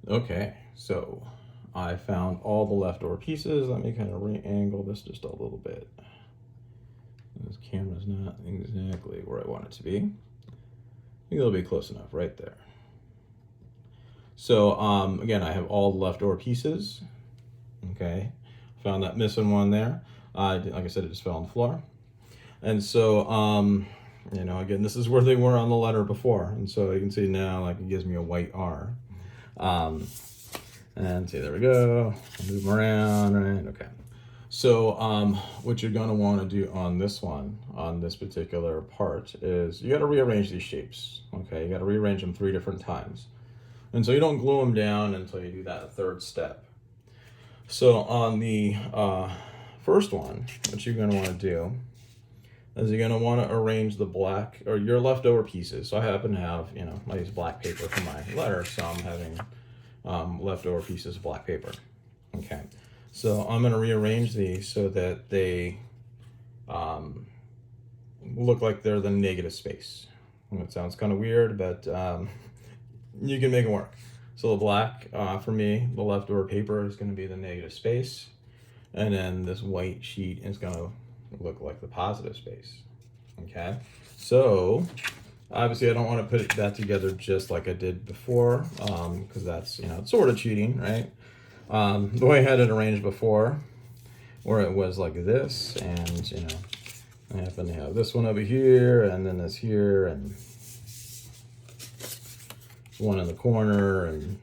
Okay, so I found all the leftover pieces. Let me kind of re-angle this just a little bit. This camera's not exactly where I want it to be. I think it'll be close enough right there. So again, I have all the leftover pieces. Okay, found that missing one there. Like I said, it just fell on the floor. And so, again, this is where they were on the letter before. And so you can see now, like, it gives me a white R. And see, there we go. Move them around, right? Okay. So what you're going to want to do on this one, on this particular part, is you got to rearrange these shapes. Okay, you got to rearrange them 3 different times. And so you don't glue them down until you do that 3rd step. So on the first one, what you're going to want to do is you're going to want to arrange the black, or your leftover pieces. So I happen to have, I use black paper for my letter, so I'm having leftover pieces of black paper. Okay, so I'm going to rearrange these so that they look like they're the negative space. It sounds kind of weird, but you can make it work. So the black, for me, the leftover paper is going to be the negative space, and then this white sheet is going to look like the positive space. Okay, so obviously I don't want to put that together just like I did before, because that's, it's sort of cheating, right? The way I had it arranged before, where it was like this, and I happen to have this one over here, and then this here, and one in the corner, and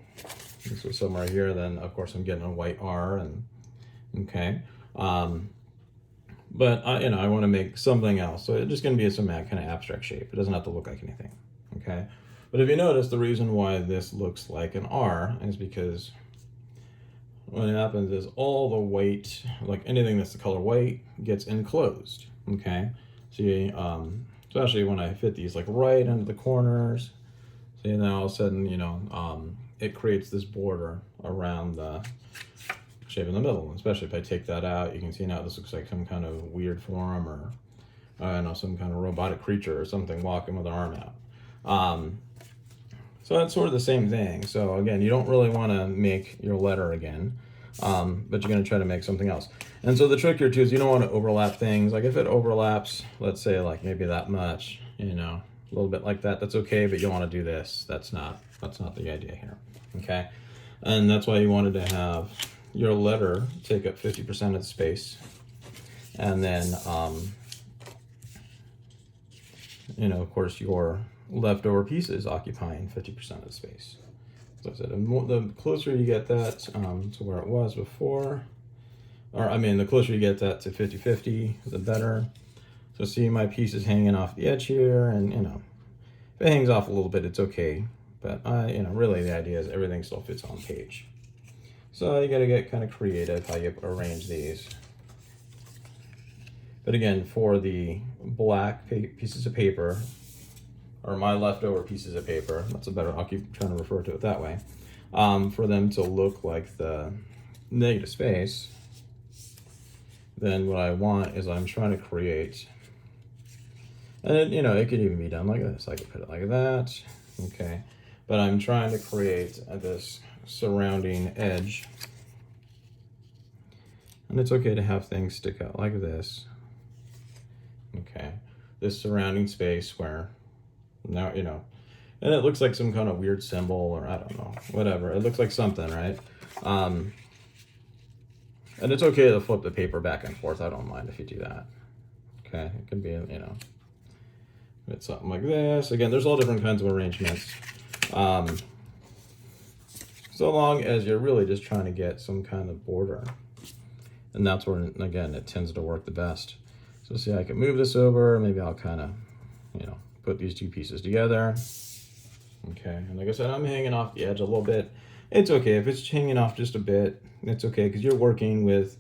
this was somewhere here. Then of course I'm getting a white R, and okay. But I want to make something else, so it's just going to be some kind of abstract shape. It doesn't have to look like anything, okay? But if you notice, the reason why this looks like an R is because what happens is all the white, like anything that's the color white, gets enclosed, okay? See, especially when I fit these like right into the corners, see, now all of a sudden, it creates this border around the shape in the middle. Especially if I take that out, you can see now this looks like some kind of weird form, or I don't know, some kind of robotic creature or something walking with an arm out. So that's sort of the same thing. So again, you don't really want to make your letter again, but you're going to try to make something else. And so the trick here too is you don't want to overlap things. Like if it overlaps, let's say like maybe that much, a little bit like that, that's okay, but you don't want to do this. That's not the idea here. Okay, and that's why you wanted to have your letter take up 50% of the space, and then of course your leftover pieces occupying 50% of the space. So I said, the closer you get that to where it was before, or the closer you get that to 50-50, the better. So see, my piece is hanging off the edge here, and if it hangs off a little bit, it's okay. But really the idea is everything still fits on page. So you got to get kind of creative how you arrange these. But again, for the black pieces of paper, or my leftover pieces of paper, that's a better, I'll keep trying to refer to it that way, for them to look like the negative space, then what I want is I'm trying to create, and it could even be done like this. I could put it like that, okay? But I'm trying to create this surrounding edge, and it's okay to have things stick out like this, okay? This surrounding space where now, and it looks like some kind of weird symbol, or I don't know, whatever. It looks like something, right? And it's okay to flip the paper back and forth. I don't mind if you do that. Okay, it can be, it's something like this. Again, there's all different kinds of arrangements. So long as you're really just trying to get some kind of border. And that's where, again, it tends to work the best. So see, I can move this over. Maybe I'll kind of, put these 2 pieces together. Okay, and like I said, I'm hanging off the edge a little bit. It's okay if it's hanging off just a bit. It's okay, because you're working with,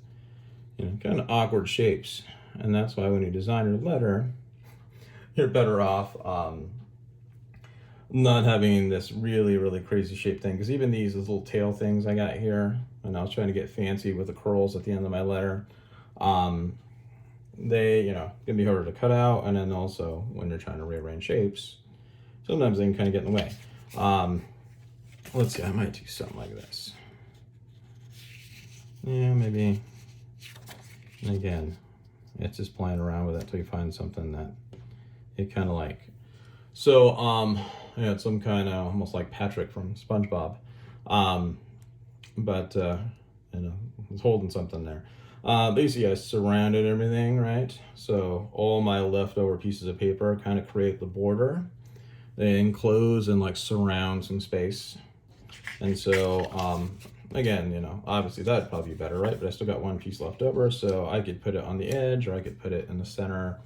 kind of awkward shapes. And that's why when you design your letter, you're better off not having this really, really crazy shape thing. Because even these little tail things I got here, and I was trying to get fancy with the curls at the end of my letter, they, can be harder to cut out. And then also when you're trying to rearrange shapes, sometimes they can kind of get in the way. let's see, I might do something like this. Yeah, maybe. And again, it's just playing around with it until you find something that you kind of like. So, I had some kind of almost like Patrick from SpongeBob, but you know, was holding something there. Basically, I surrounded everything, right? So all my leftover pieces of paper kind of create the border. They enclose and like surround some space. And so, again, you know, obviously that'd probably be better, right? But I still got one piece left over, so I could put it on the edge or I could put it in the center.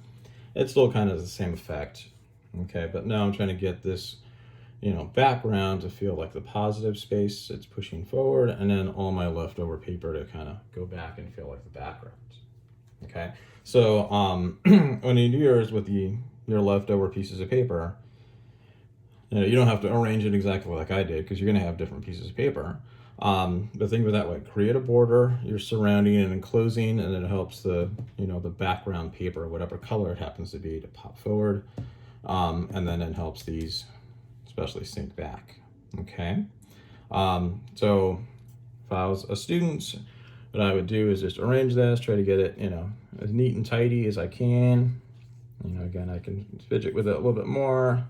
It still kind of has the same effect. Okay, but now I'm trying to get this, you know, background to feel like the positive space it's pushing forward, and then all my leftover paper to kind of go back and feel like the background. Okay, so when you do yours with your leftover pieces of paper, you know, you don't have to arrange it exactly like I did because you're going to have different pieces of paper. But think of it that way: create a border, you're surrounding and enclosing, and it helps the, you know, the background paper, whatever color it happens to be, to pop forward, and then it helps these especially sync back. Okay, so if I was a student, what I would do is just arrange this, try to get it, you know, as neat and tidy as I can. You know, again, I can fidget with it a little bit more,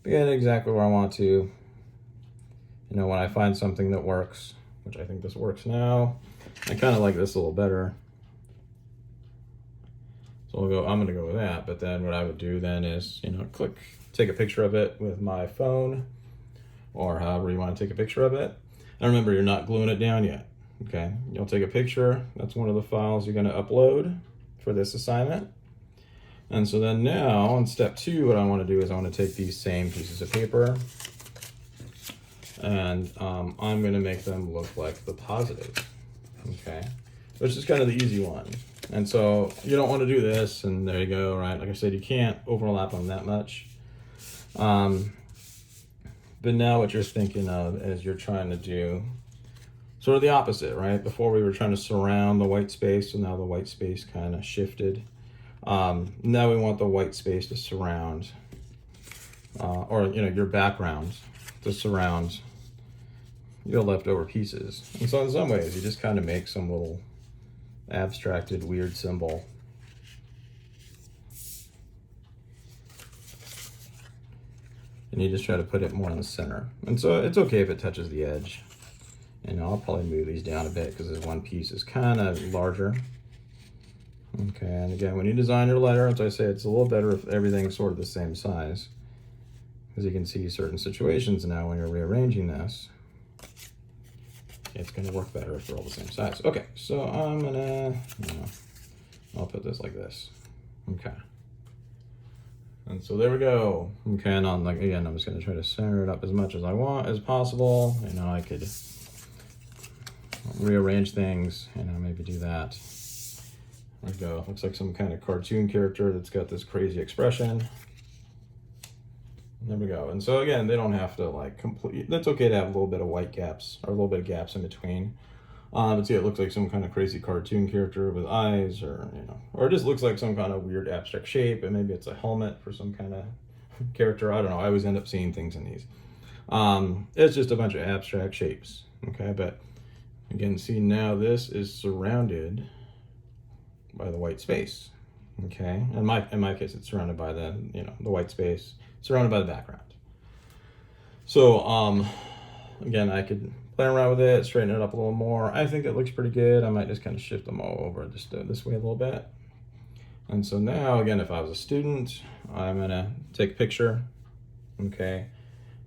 get it exactly where I want to. You know, when I find something that works, which I think this works now, I kind of like this a little better. So I'm gonna go with that. But then what I would do then is, you know, take a picture of it with my phone, or however you want to take a picture of it. And remember, you're not gluing it down yet. Okay, you'll take a picture. That's one of the files you're gonna upload for this assignment. And so then now on step 2, what I want to do is I want to take these same pieces of paper and I'm going to make them look like the positive, okay, which is kind of the easy one. And so you don't want to do this, and there you go, right? Like I said, you can't overlap them that much. But now what you're thinking of is you're trying to do sort of the opposite, right? Before we were trying to surround the white space, so now the white space kind of shifted. Now we want the white space to surround, or, you know, your background to surround your leftover pieces. And so in some ways, you just kind of make some little abstracted weird symbol. And you just try to put it more in the center. And so it's okay if it touches the edge. And I'll probably move these down a bit because this one piece is kind of larger. Okay, and again, when you design your letter, as I say, it's a little better if everything's sort of the same size, because you can see certain situations now when you're rearranging this, it's going to work better if they're all the same size. Okay, so I'm gonna, you know, I'll put this like this. Okay, and so there we go. Okay, and on, like, again, I'm just going to try to center it up as much as I want as possible. You know, I could rearrange things, you know, maybe do that. There we go. Looks like some kind of cartoon character that's got this crazy expression. There we go. And so again, they don't have to like complete. That's okay to have a little bit of white gaps or a little bit of gaps in between. But see, it looks like some kind of crazy cartoon character with eyes, or, you know, or it just looks like some kind of weird abstract shape, and maybe it's a helmet for some kind of character. I don't know. I always end up seeing things in these. It's just a bunch of abstract shapes. Okay, but again, see, now this is surrounded by the white space. Okay, in my case, it's surrounded by the, you know, the white space, surrounded by the background. So again, I could play around with it, straighten it up a little more. I think it looks pretty good. I might just kind of shift them all over just this way a little bit. And so now, again, if I was a student, I'm gonna take a picture, okay,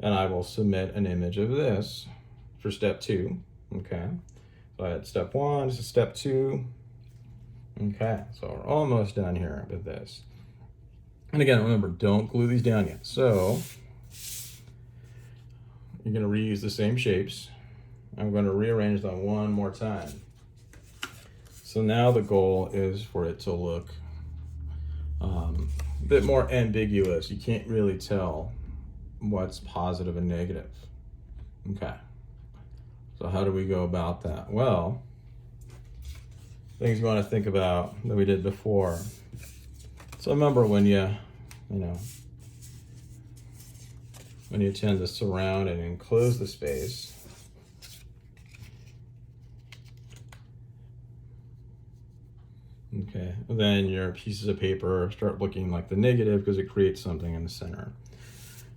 and I will submit an image of this for step 2. Okay, so I had step 1, this is step 2. Okay, so we're almost done here with this. And again, remember, don't glue these down yet. So you're gonna reuse the same shapes. I'm gonna rearrange them one more time. So now the goal is for it to look a bit more ambiguous. You can't really tell what's positive and negative. Okay, so how do we go about that? Well, things you want to think about that we did before. So remember when you when you tend to surround and enclose the space, okay, then your pieces of paper start looking like the negative because it creates something in the center.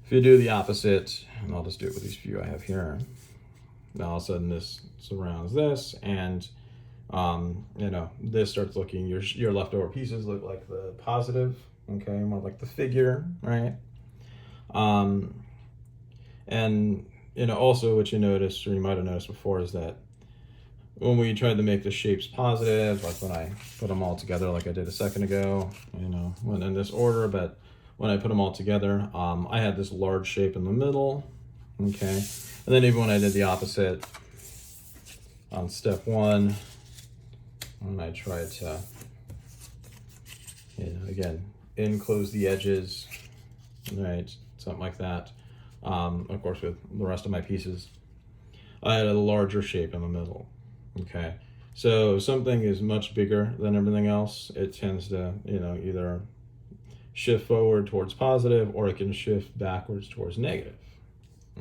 If you do the opposite, and I'll just do it with these few I have here, now all of a sudden this surrounds this, and you know, this starts looking, your leftover pieces look like the positive, okay, more like the figure, right? And you know, also what you noticed, or you might have noticed before, is that when we tried to make the shapes positive, like when I put them all together like I did a second ago, you know, went in this order, but when I put them all together, I had this large shape in the middle, okay? And then even when I did the opposite on step one, when I tried to, you know, again, enclose the edges, right, something like that, of course with the rest of my pieces, I had a larger shape in the middle. Okay, so if something is much bigger than everything else, it tends to, you know, either shift forward towards positive or it can shift backwards towards negative.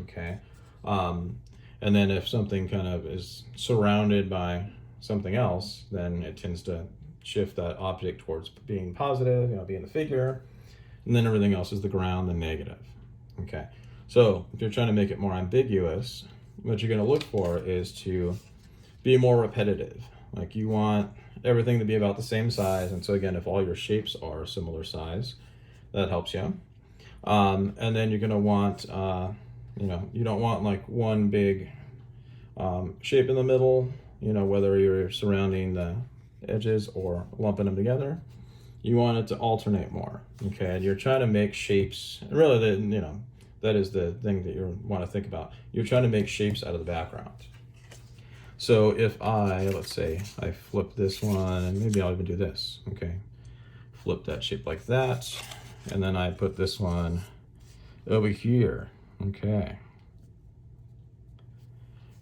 Okay, and then if something kind of is surrounded by something else, then it tends to shift that object towards being positive, you know, being the figure, and then everything else is the ground, the negative. Okay, so if you're trying to make it more ambiguous, what you're going to look for is to be more repetitive. Like you want everything to be about the same size. And so again, if all your shapes are similar size, that helps you. And then you're gonna want, you know, you don't want like one big shape in the middle, you know, whether you're surrounding the edges or lumping them together. You want it to alternate more, okay? And you're trying to make shapes, really, you know, that is the thing that you want to think about. You're trying to make shapes out of the background. So if let's say I flip this one, and maybe I'll even do this, okay? Flip that shape like that, and then I put this one over here, okay?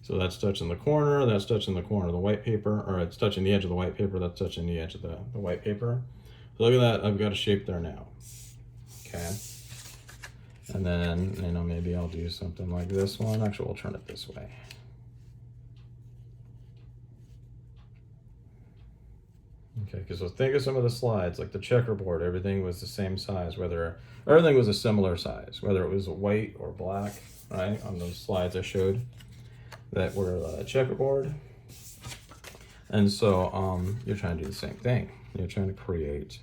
So that's touching the corner, that's touching the corner of the white paper, or it's touching the edge of the white paper, that's touching the edge of the white paper. So look at that, I've got a shape there now, okay? And then, you know, maybe I'll do something like this one. Actually, we'll turn it this way. Okay, because think of some of the slides, like the checkerboard, everything was the same size, everything was a similar size, whether it was white or black, right? On those slides I showed that were checkerboard. And so you're trying to do the same thing. You're trying to create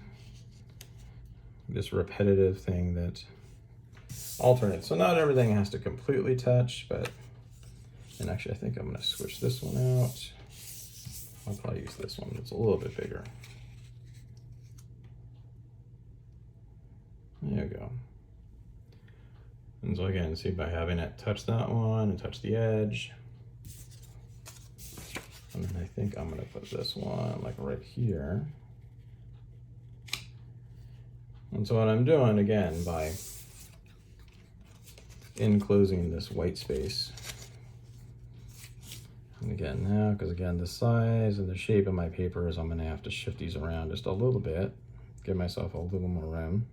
this repetitive thing that alternates. So not everything has to completely touch, and actually I think I'm gonna switch this one out. I'll probably use this one that's a little bit bigger. There we go. And so again, see, by having it touch that one and touch the edge. And then I think I'm gonna put this one like right here. And so what I'm doing, again, by enclosing this white space, and again now, because again, the size and the shape of my paper is, I'm gonna have to shift these around just a little bit, give myself a little more room.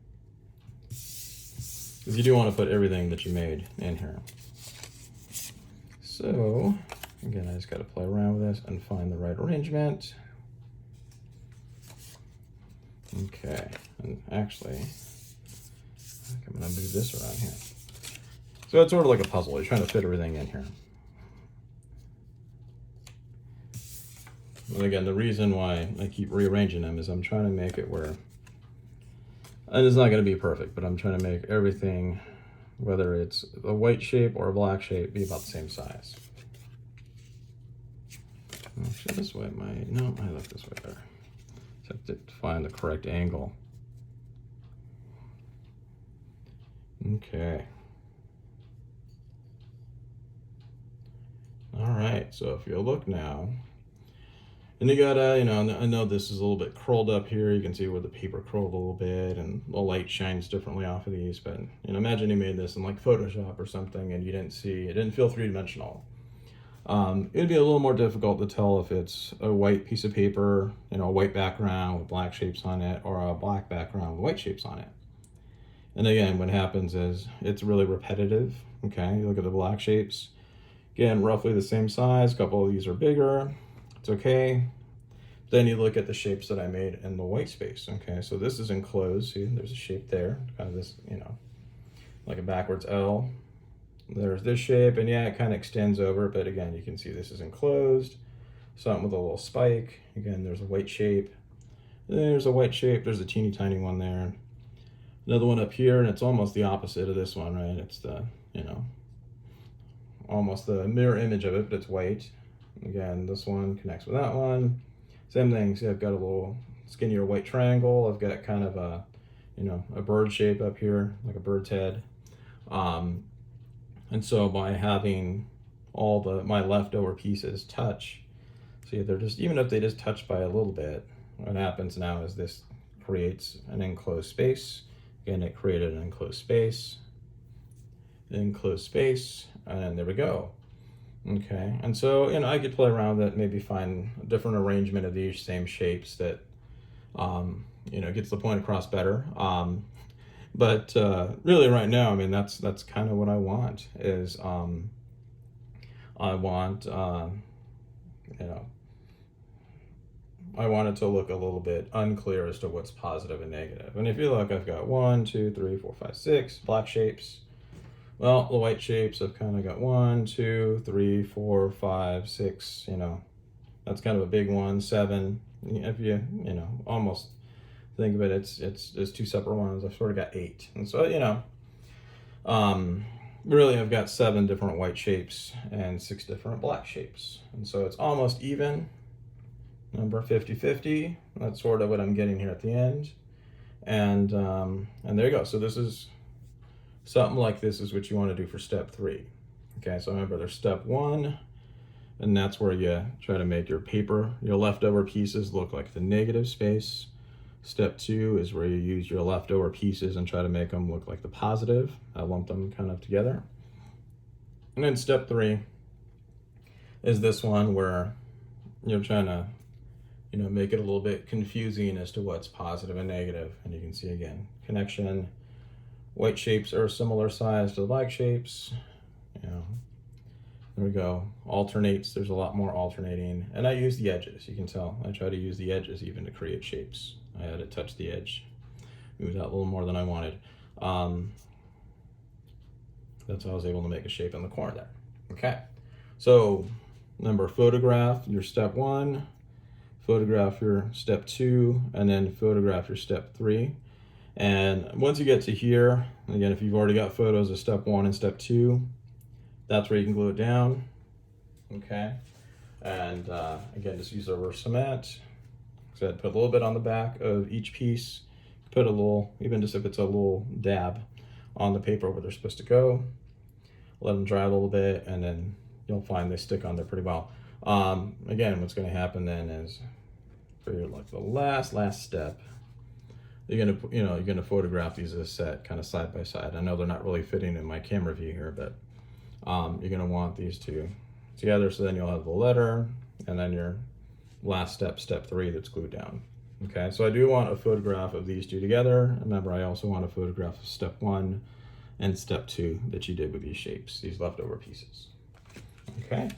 Because you do want to put everything that you made in here. So, again, I just gotta play around with this and find the right arrangement. Okay, and actually, I think I'm gonna move this around here. So it's sort of like a puzzle, you're trying to fit everything in here. And again, the reason why I keep rearranging them is I'm trying to make it where, and it's not going to be perfect, but I'm trying to make everything, whether it's a white shape or a black shape, be about the same size. Actually, this way no, I like this way better. Just have to find the correct angle. Okay. All right, so if you look now, and you gotta, you know, I know this is a little bit curled up here. You can see where the paper curled a little bit and the light shines differently off of these. But, you know, imagine you made this in like Photoshop or something and you didn't see, it didn't feel three-dimensional. It'd be a little more difficult to tell if it's a white piece of paper, you know, a white background with black shapes on it, or a black background with white shapes on it. And again, what happens is it's really repetitive. Okay, you look at the black shapes. Again, roughly the same size. A couple of these are bigger. It's okay. Then you look at the shapes that I made in the white space. Okay, so this is enclosed. See, there's a shape there, kind of this, like a backwards L. There's this shape, and yeah, it kind of extends over, but again, you can see this is enclosed. Something with a little spike. Again, there's a white shape. There's a white shape. There's a teeny tiny one there. Another one up here, and it's almost the opposite of this one, right? It's the, almost the mirror image of it, but it's white. Again, this one connects with that one. Same thing. See, I've got a little skinnier white triangle. I've got kind of a, a bird shape up here, like a bird's head. And so by having all my leftover pieces touch, see, they're just, even if they just touch by a little bit, what happens now is this creates an enclosed space. Again, it created an enclosed space, and there we go. Okay, and so, I could play around with it, maybe find a different arrangement of these same shapes that, gets the point across better. But really right now, I mean, that's kind of what I want is, I want, I want it to look a little bit unclear as to what's positive and negative. And if you look, I've got 1, 2, 3, 4, 5, 6 black shapes. Well, the white shapes, I've kind of got 1, 2, 3, 4, 5, 6, that's kind of a big one, 7. If you, almost think of it, it's 2 separate ones. I've sort of got 8. And so, really I've got 7 different white shapes and 6 different black shapes. And so it's almost even, number 50-50. That's sort of what I'm getting here at the end. And there you go. So this is something like this is what you want to do for step 3. Okay, so remember there's step 1, and that's where you try to make your paper, your leftover pieces look like the negative space. Step 2 is where you use your leftover pieces and try to make them look like the positive. I lump them kind of together. And then step 3 is this one where you're trying to, make it a little bit confusing as to what's positive and negative. And you can see again, connection. White shapes are a similar size to the black shapes. There we go. Alternates, there's a lot more alternating. And I use the edges, you can tell. I try to use the edges even to create shapes. I had it touch the edge. Move that a little more than I wanted. That's how I was able to make a shape in the corner there. Okay, so remember, photograph your step 1, photograph your step 2, and then photograph your step 3. And once you get to here, again, if you've already got photos of step 1 and step 2, that's where you can glue it down. Okay, and again, just use a reverse cement. So I'd put a little bit on the back of each piece, put a little, even just if it's a little dab on the paper where they're supposed to go. Let them dry a little bit, and then you'll find they stick on there pretty well. Again, what's going to happen then is for your, like the last step, you're gonna photograph these as a set, kind of side by side. I know they're not really fitting in my camera view here, but you're gonna want these two together. So then you'll have the letter, and then your last step, step 3, that's glued down. Okay, so I do want a photograph of these two together. Remember, I also want a photograph of step 1 and step 2 that you did with these shapes, these leftover pieces. Okay.